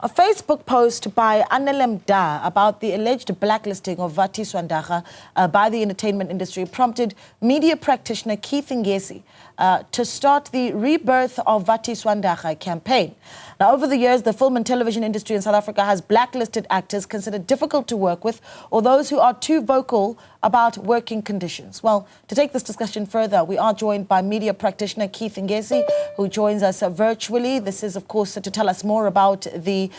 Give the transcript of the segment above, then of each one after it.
A Facebook post by Ndara about the alleged blacklisting of Vatiswa Ndara by the entertainment industry prompted media practitioner Keith Ngesi to start the Rebirth of Vatiswa Ndara campaign. Now, over the years, the film and television industry in South Africa has blacklisted actors considered difficult to work with or those who are too vocal about working conditions. Well, to take this discussion further, we are joined by media practitioner Keith Ngesi, who joins us virtually. This is, of course, to tell us more about the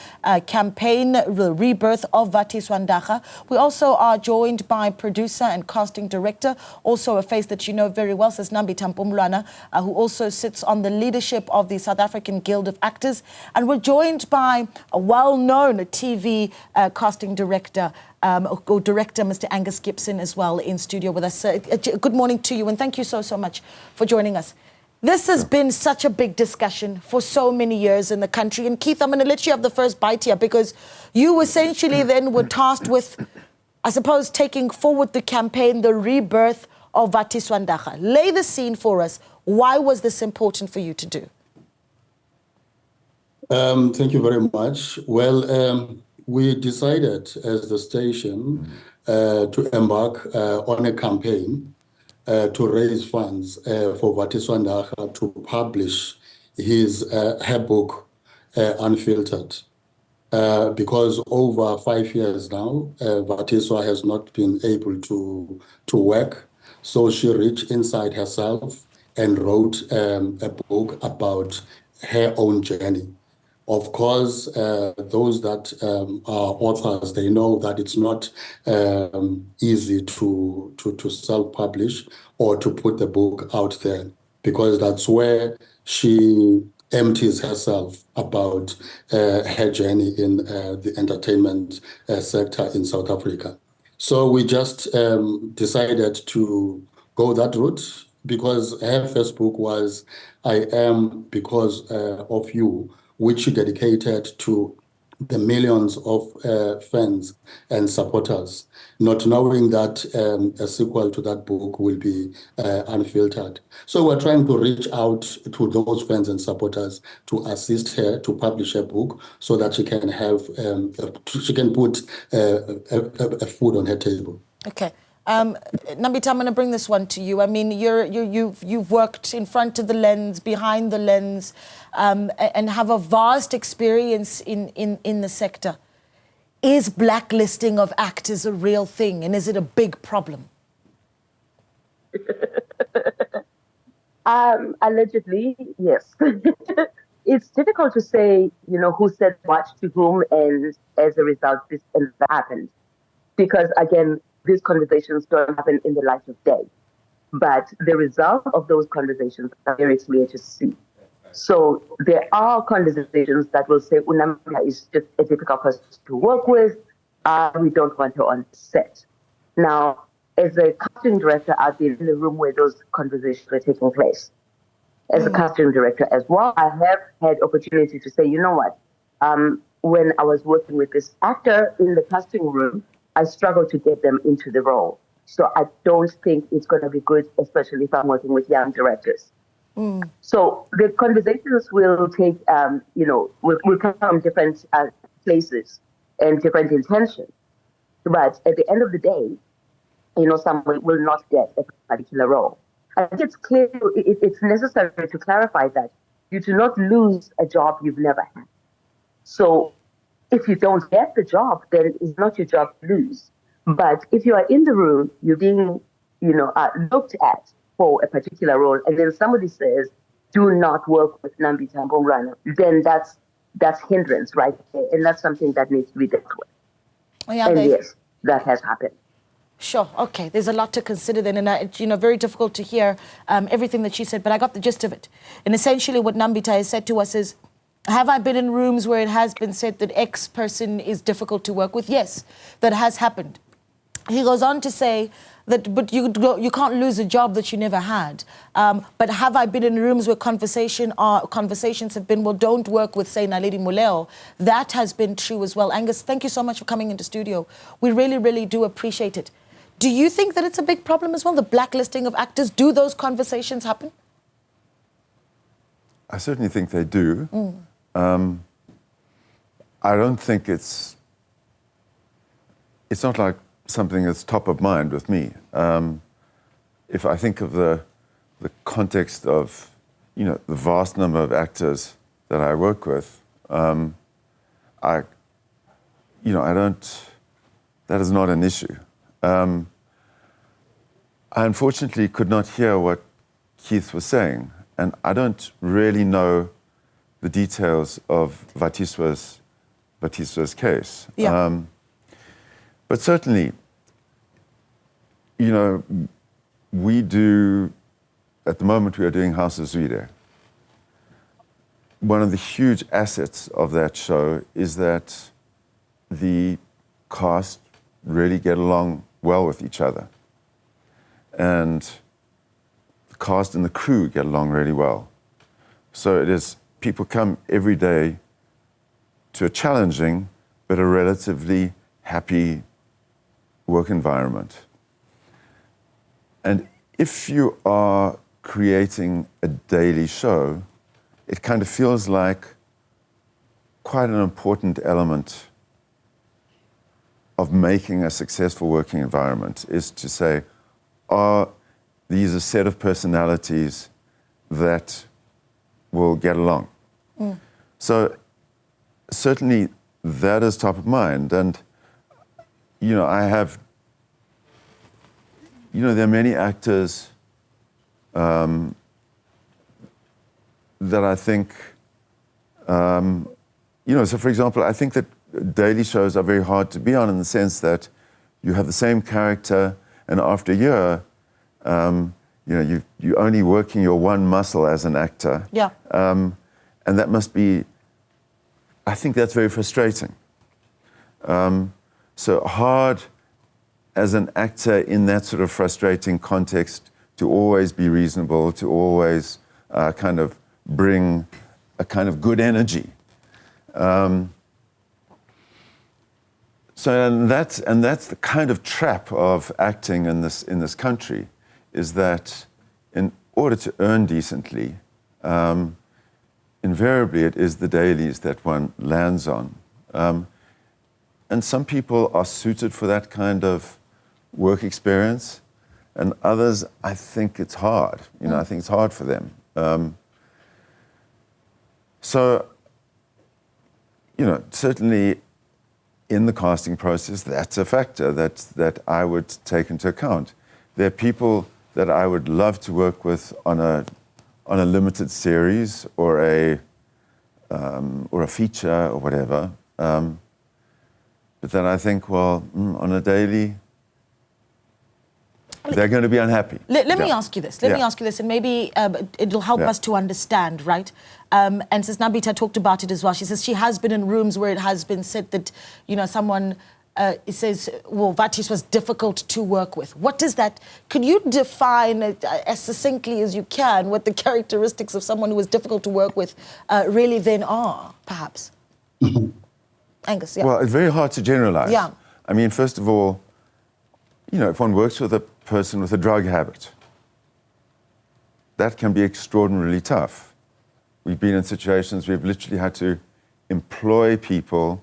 campaign, the Rebirth of Vatiswa Ndara. We also are joined by producer and casting director, also a face that you know very well, says Ndara, who also sits on the leadership of the South African Guild of Actors. And we're joined by a well-known TV casting director, Mr. Angus Gibson, as well, in studio with us. Good morning to you, and thank you so much for joining us. This has been such a big discussion for so many years in the country. And Keith, I'm going to let you have the first bite here, because you essentially then were tasked with, I suppose, taking forward the campaign, the Rebirth of Vatiswa Ndara. Lay the scene for us. Why was this important for you to do? Thank you very much. Well, we decided as the station to embark on a campaign to raise funds for Vatiswa Ndara to publish her book, Unfiltered. Because over 5 years now, Vatiswa has not been able to work. So she reached inside herself and wrote a book about her own journey. Of course, those that are authors, they know that it's not easy to self-publish or to put the book out there, because that's where she empties herself about her journey in the entertainment sector in South Africa. So we just decided to go that route, because her first book was I Am Because of You, which she dedicated to the millions of fans and supporters, not knowing that a sequel to that book will be Unfiltered. So we're trying to reach out to those fans and supporters to assist her to publish her book, so that she can have, she can put a food on her table. Okay. Nambita, I'm going to bring this one to you. I mean, you've worked in front of the lens, behind the lens, and have a vast experience in the sector. Is blacklisting of actors a real thing, and is it a big problem? Allegedly, yes. It's difficult to say, who said what to whom, and as a result, this happened. Because again, these conversations don't happen in the light of day. But the result of those conversations are very clear to see. So there are conversations that will say, Unamika is just a difficult person to work with. We don't want her on set. Now, as a casting director, I've been in the room where those conversations were taking place. As a casting director as well, I have had opportunity to say, you know what? When I was working with this actor in the casting room, I struggled to get them into the role. So I don't think it's going to be good, especially if I'm working with young directors. So the conversations will take, will come from different places and different intentions. But at the end of the day, someone will not get a particular role. I think it's clear, it's necessary to clarify that you do not lose a job you've never had. So if you don't get the job, then it's not your job to lose. But if you are in the room, you're being, looked at for a particular role, and then somebody says, do not work with Ndara, then that's hindrance right there, and that's something that needs to be dealt with. And yes, that has happened. Sure. Okay. There's a lot to consider then, and it's very difficult to hear everything that she said, but I got the gist of it. And essentially, what Nambita has said to us is, have I been in rooms where it has been said that X person is difficult to work with? Yes, that has happened. He goes on to say that, but you can't lose a job that you never had. But have I been in rooms where conversations have been, well, don't work with, say, Naledi Muleo? That has been true as well. Angus, thank you so much for coming into studio. We really, really do appreciate it. Do you think that it's a big problem as well, the blacklisting of actors? Do those conversations happen? I certainly think they do. I don't think it's not like something that's top of mind with me. If I think of the context of, the vast number of actors that I work with, I don't, that is not an issue. I unfortunately could not hear what Keith was saying, and I don't really know the details of Vatiswa's case. Yeah. But certainly, we do, at the moment we are doing House of Zwide. One of the huge assets of that show is that the cast really get along well with each other. And the cast and the crew get along really well. So it is, people come every day to a challenging but a relatively happy work environment. And if you are creating a daily show, it kind of feels like quite an important element of making a successful working environment is to say, are these a set of personalities that will get along? So certainly that is top of mind. And, I have, there are many actors that I think, so for example, I think that daily shows are very hard to be on in the sense that you have the same character, and after a year, you're only working your one muscle as an actor. Yeah. And that must be, I think that's very frustrating. So hard as an actor in that sort of frustrating context to always be reasonable, to always kind of bring a kind of good energy. And that's the kind of trap of acting in this country, is that in order to earn decently, invariably it is the dailies that one lands on. And some people are suited for that kind of work experience, and others, I think it's hard. I think it's hard for them. Certainly in the casting process, that's a factor that I would take into account. There are people that I would love to work with on a limited series or a feature or whatever. But then I think, well, on a daily, they're going to be unhappy. Let me ask you this. Let me ask you this, and maybe it'll help us to understand, right? And since Nabita talked about it as well, she says she has been in rooms where it has been said that, someone says, well, Vatiswa was difficult to work with. What does that, could you define it as succinctly as you can what the characteristics of someone who is difficult to work with really then are, perhaps? Angus, yeah. Well, it's very hard to generalize. Yeah. I mean, first of all, if one works with a person with a drug habit, that can be extraordinarily tough. We've been in situations we've literally had to employ people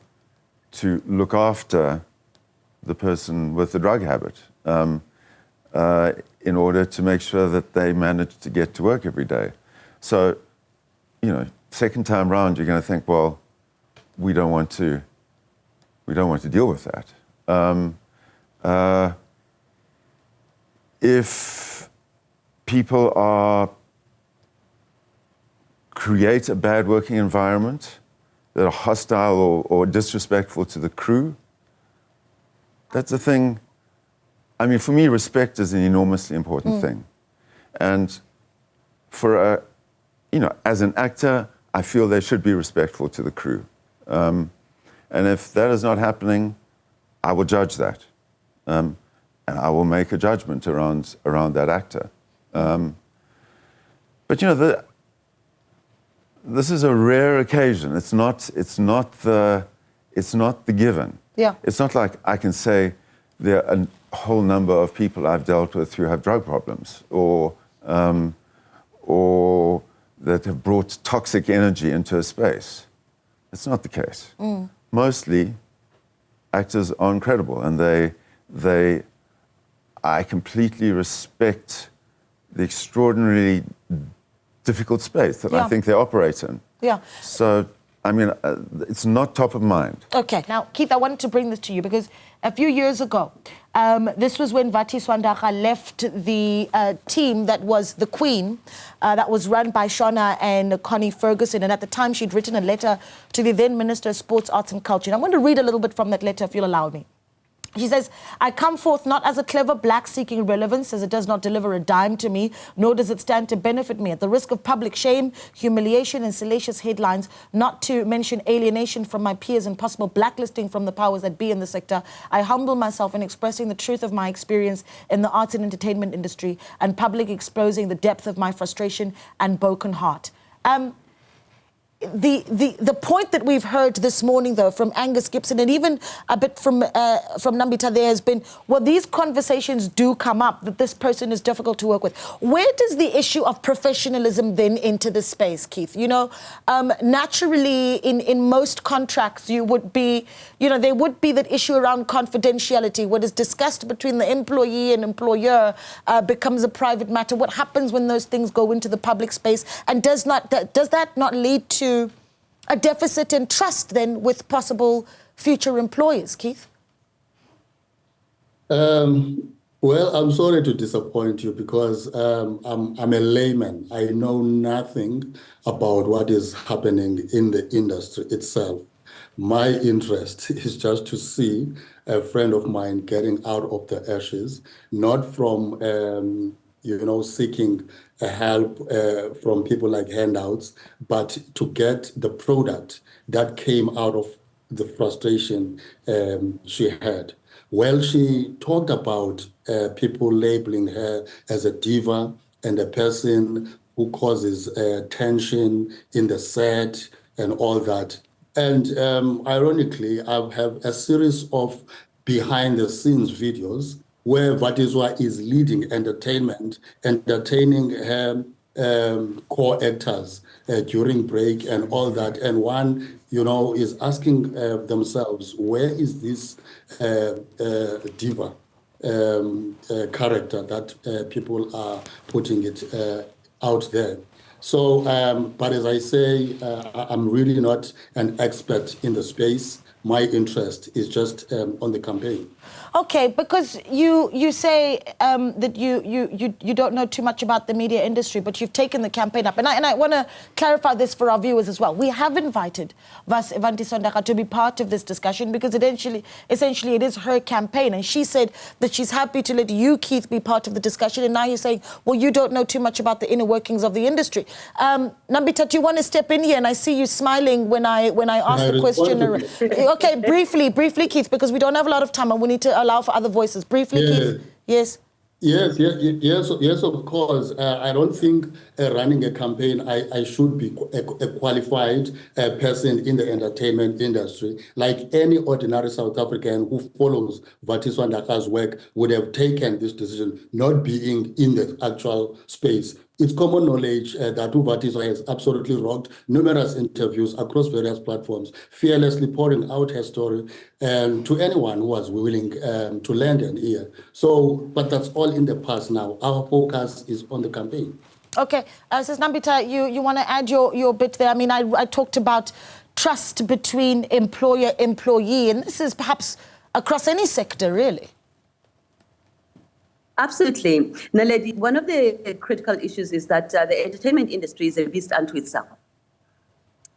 to look after the person with the drug habit in order to make sure that they manage to get to work every day. So, second time round, you're going to think, well, we don't want to deal with that. If people create a bad working environment, that are hostile or disrespectful to the crew, that's a thing. I mean, for me, respect is an enormously important thing. And for as an actor, I feel they should be respectful to the crew. And if that is not happening, I will judge that. And I will make a judgment around that actor. But this is a rare occasion. It's not the given. Yeah. It's not like I can say there are a whole number of people I've dealt with who have drug problems or that have brought toxic energy into a space. It's not the case. mostly actors are incredible, and I completely respect the extraordinarily difficult space that I think they operate in. Yeah. So, I mean, it's not top of mind. Okay. Now, Keith, I wanted to bring this to you because a few years ago, this was when Vatiswa left the team that was the Queen, that was run by Shona and Connie Ferguson. And at the time, she'd written a letter to the then Minister of Sports, Arts and Culture. And I'm going to read a little bit from that letter, if you'll allow me. She says, I come forth not as a clever black seeking relevance, as it does not deliver a dime to me, nor does it stand to benefit me. At the risk of public shame, humiliation and salacious headlines, not to mention alienation from my peers and possible blacklisting from the powers that be in the sector, I humble myself in expressing the truth of my experience in the arts and entertainment industry and public exposing the depth of my frustration and broken heart. The point that we've heard this morning, though, from Angus Gibson and even a bit from Nambita there has been, well, these conversations do come up, that this person is difficult to work with. Where does the issue of professionalism then enter the space, Keith? You know, naturally, in most contracts, you would be, you know, there would be that issue around confidentiality. What is discussed between the employee and employer becomes a private matter. What happens when those things go into the public space? And does that not lead to a deficit in trust then with possible future employers, Keith? Well, I'm sorry to disappoint you because I'm a layman. I know nothing about what is happening in the industry itself. My interest is just to see a friend of mine getting out of the ashes, not from seeking help from people like handouts, but to get the product that came out of the frustration she had. Well, she talked about people labeling her as a diva and a person who causes tension in the set and all that. And ironically, I have a series of behind-the-scenes videos where Vatiswa is leading entertaining her core actors during break and all that. And one, is asking themselves, where is this diva character that people are putting it out there? So, but as I say, I'm really not an expert in the space. My interest is just on the campaign. Okay, because you say that you don't know too much about the media industry, but you've taken the campaign up. And I want to clarify this for our viewers as well. We have invited Vatiswa Ndara to be part of this discussion because essentially it is her campaign. And she said that she's happy to let you, Keith, be part of the discussion. And now you're saying, well, you don't know too much about the inner workings of the industry. Nambita, do you want to step in here? And I see you smiling when I ask the question. Okay, briefly, Keith, because we don't have a lot of time and we need to allow for other voices. Briefly, Keith. Yes. Yes, of course. I don't think running a campaign, I should be a qualified person in the entertainment industry. Like any ordinary South African who follows Vatiswa Ndara's work would have taken this decision, not being in the actual space. It's common knowledge that Vatiswa has absolutely rocked numerous interviews across various platforms, fearlessly pouring out her story to anyone who was willing to lend an ear. So, but that's all in the past now. Our focus is on the campaign. Okay. Sis Nambita, you want to add your bit there? I mean, I talked about trust between employer-employee, and this is perhaps across any sector, really. Absolutely. Naledi, one of the critical issues is that the entertainment industry is a beast unto itself.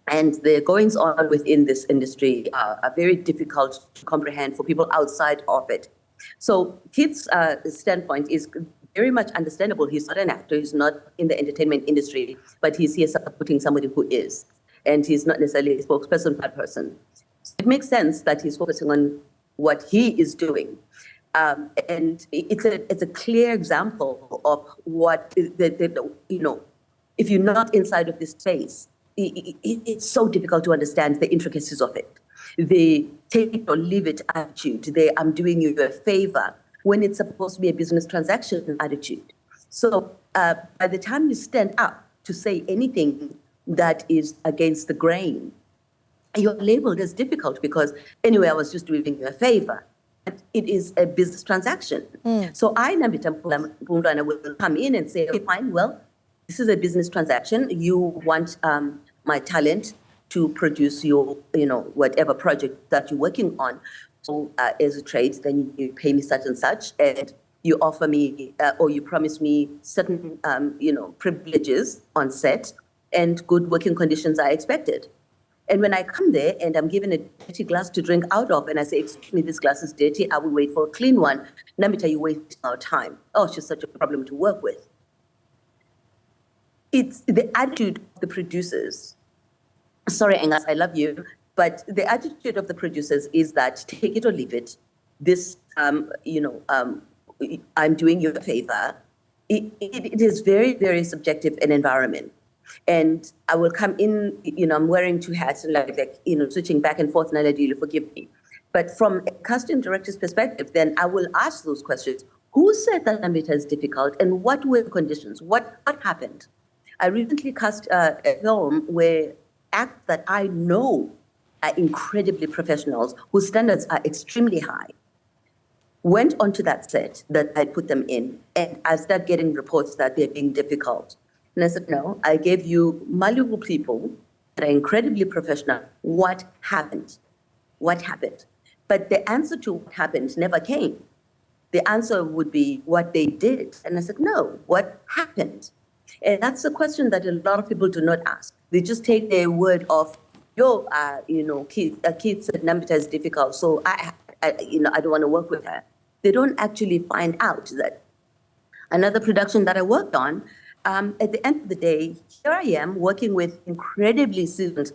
And the goings on within this industry are very difficult to comprehend for people outside of it. So Keith's standpoint is very much understandable. He's not an actor, he's not in the entertainment industry, but he's here supporting somebody who is. And he's not necessarily a spokesperson per person. So it makes sense that he's focusing on what he is doing. And it's a clear example of what, if you're not inside of this space, it's so difficult to understand the intricacies of it. The take it or leave it attitude, the I'm doing you a favor, when it's supposed to be a business transaction attitude. So by the time you stand up to say anything that is against the grain, you're labeled as difficult because anyway, I was just doing you a favor. It is a business transaction. So I, Nambita Mpumlwana, will come in and say, okay, fine, well, this is a business transaction. You want my talent to produce your, whatever project that you're working on. So as a trade, then you pay me such and such, and you offer me or you promise me certain, privileges on set, and good working conditions are expected. And when I come there and I'm given a dirty glass to drink out of, and I say, excuse me, this glass is dirty, I will wait for a clean one. Nambita, you waste our time. Oh, it's just such a problem to work with. It's the attitude of the producers. Sorry, Angus, I love you. But the attitude of the producers is that take it or leave it. This, I'm doing you a favor. It is very, very subjective an environment. And I will come in, I'm wearing two hats and switching back and forth, Naledi, you'll forgive me. But from a casting director's perspective, then I will ask those questions. Who said that Nambita is difficult, and what were the conditions? What happened? I recently cast a film where actors that I know are incredibly professionals, whose standards are extremely high, went onto that set that I put them in, and I started getting reports that they're being difficult. And I said, no, I gave you malleable people that are incredibly professional. What happened? What happened? But the answer to what happened never came. The answer would be what they did. And I said, no, what happened? And that's a question that a lot of people do not ask. They just take their word of, Keith said Nambita is difficult, so I don't want to work with her. They don't actually find out that another production that I worked on, at the end of the day, here I am working with incredibly seasoned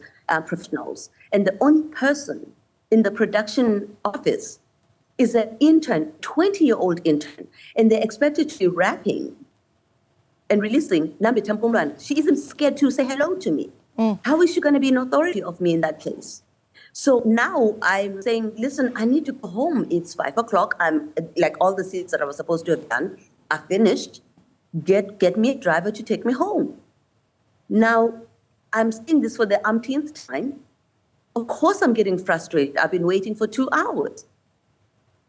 professionals, and the only person in the production office is an intern, 20-year-old intern, and they're expected to be rapping and releasing Nambita Mpumlwana. She isn't scared to say hello to me. How is she going to be an authority of me in that case? So now I'm saying, listen, I need to go home. It's 5 o'clock. I'm like all the scenes that I was supposed to have done are finished. Get me a driver to take me home. Now, I'm saying this for the umpteenth time. Of course I'm getting frustrated. I've been waiting for 2 hours.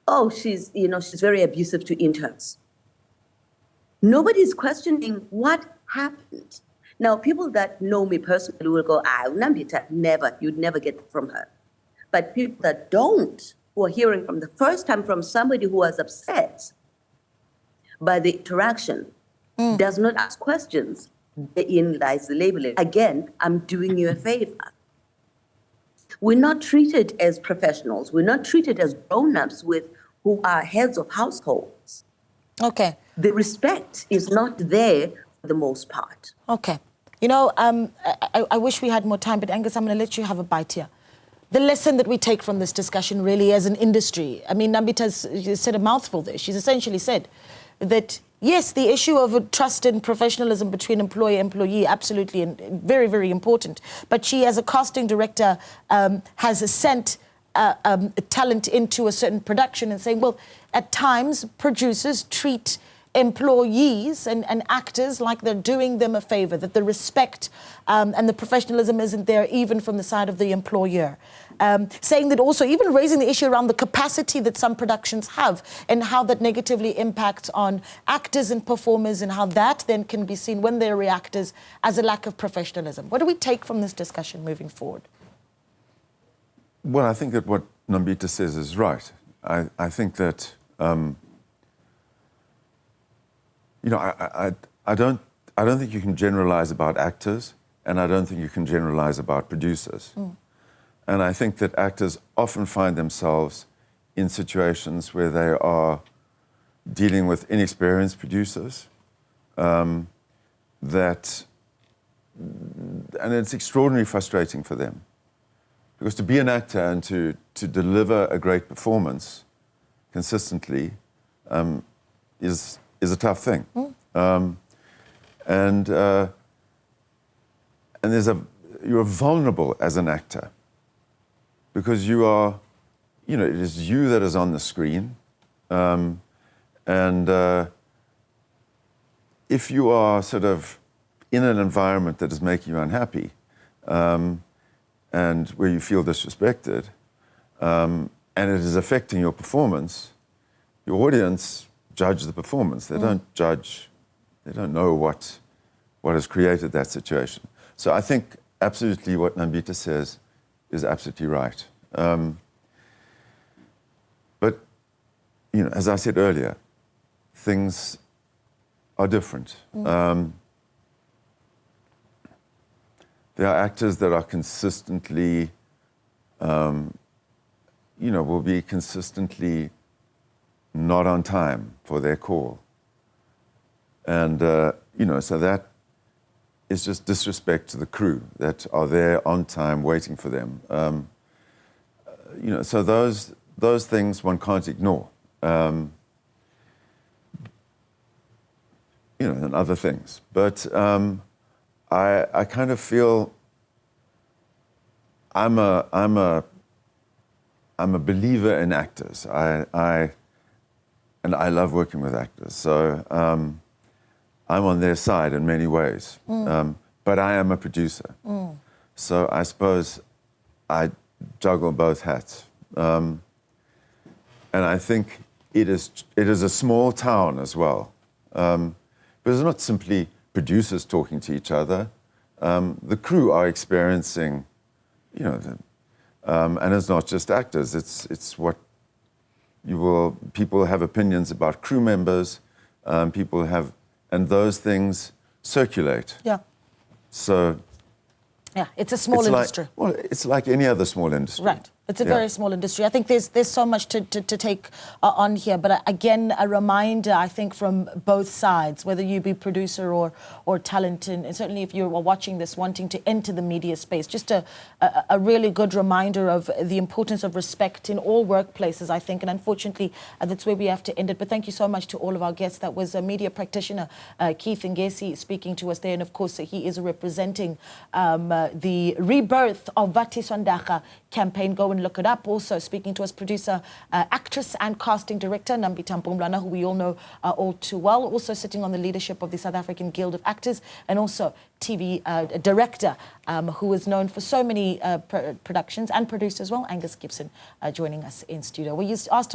Oh, she's very abusive to interns. Nobody's questioning what happened. Now, people that know me personally will go, Nambita, never, you'd never get it from her. But people that don't, who are hearing from the first time from somebody who was upset by the interaction, does not ask questions, therein lies the labeling. Again, I'm doing you a favor. We're not treated as professionals. We're not treated as grown-ups who are heads of households. Okay. The respect is not there for the most part. Okay. I wish we had more time, but Angus, I'm going to let you have a bite here. The lesson that we take from this discussion really as an industry, I mean, Nambita's said a mouthful there. She's essentially said that, yes, the issue of trust and professionalism between employer and employee, absolutely, and very, very important. But she, as a casting director, has sent talent into a certain production and saying, well, at times, producers treat employees and actors like they're doing them a favor, that the respect and the professionalism isn't there even from the side of the employer. Saying that also, even raising the issue around the capacity that some productions have and how that negatively impacts on actors and performers, and how that then can be seen when they're reactors as a lack of professionalism. What do we take from this discussion moving forward? Well, I think that what Nambita says is right. I think that I don't think you can generalize about actors, and I don't think you can generalize about producers. And I think that actors often find themselves in situations where they are dealing with inexperienced producers, and it's extraordinarily frustrating for them. Because to be an actor and to deliver a great performance consistently is a tough thing. And you're vulnerable as an actor, because you are, it is you that is on the screen. If you are sort of in an environment that is making you unhappy, and and where you feel disrespected, and it is affecting your performance, your audience judge the performance. They don't judge, they don't know what has created that situation. So I think absolutely what Nambita says is absolutely right. But, you know, as I said earlier, things are different. There are actors that are consistently, you know, will be consistently not on time for their call. And, you know, so that is just disrespect to the crew that are there on time waiting for them. You know, so those things one can't ignore. You know, and other things. But I kind of feel I'm a believer in actors. And I love working with actors. So I'm on their side in many ways. But I am a producer. So I suppose I juggle both hats. And I think it is a small town as well. But it's not simply producers talking to each other. The crew are experiencing, you know, and it's not just actors. It's what people have opinions about crew members. People have, and those things circulate. Yeah. So. Yeah, it's a small industry. Well, it's like any other small industry. Right. It's a very small industry. I think there's so much to take on here. But again, a reminder, I think, from both sides, whether you be producer or talent, and certainly if you're watching this wanting to enter the media space, just a really good reminder of the importance of respect in all workplaces, I think. And unfortunately, that's where we have to end it. But thank you so much to all of our guests. That was a media practitioner, Keith Ngesi, speaking to us there. And of course, he is representing the rebirth of Vatiswa Ndara campaign. Go and look it up. Also speaking to us, producer, actress and casting director Nambita Mpumlwana, who we all know all too well. Also sitting on the leadership of the South African Guild of Actors, and also TV director who is known for so many productions, and producer as well, Angus Gibson, joining us in studio. We asked